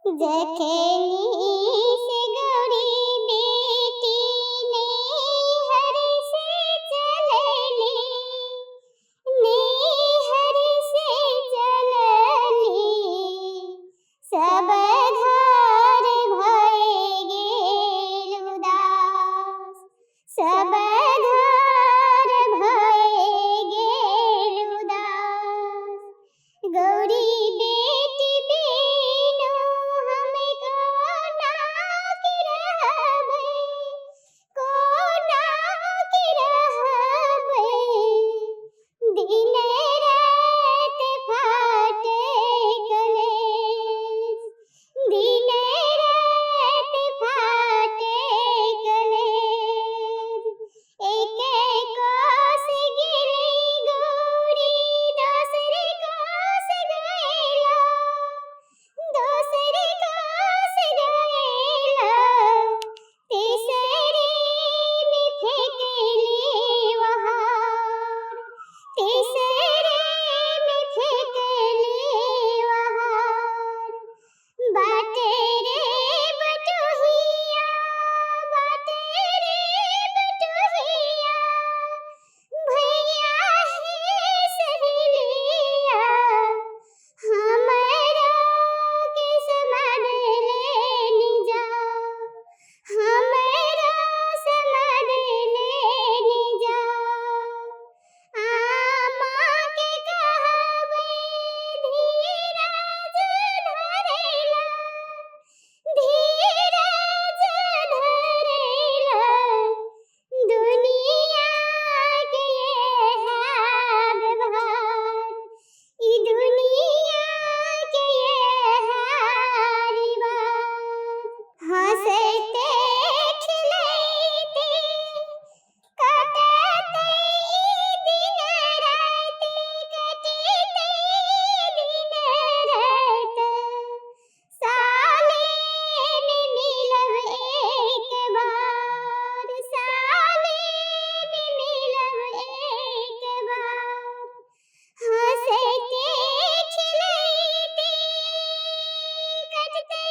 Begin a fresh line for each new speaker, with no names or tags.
जखेनी से गौरी बेटी नैहर से चलनी, नैहर से चलनी, सब घर भए गेल उदास, सब घर भए गेल उदास। गौरी बेटी बिनु हम कोना के रहबै, कोना के रहबै, दिन रात फाटे कलेज, दिन रात फाटे कलेज। एके कोस गेली गौरी, दोसरे कोस गइला, दोसरे कोस गइला, तीसरे में फेंकली वहार, तीसरे में फेंकली वहार। बाटे रे बटोहिया, बाटे रे बटोहिया, भैया हे सहेलिया, हमरा के समाद लेनी जा, हमरा समाद लेनी जा। आमा के कहबै धीरज धरेला, धीरज धरेला, दुनिया के ये है व्यवहार, ई दुनिया के ये है रिवाज। हंसते खिलैते कटते दिन रात, कटते दिन रात, साले में मिलब एक बार, साले में मिलब एक बार। हंसते खिलैते कटते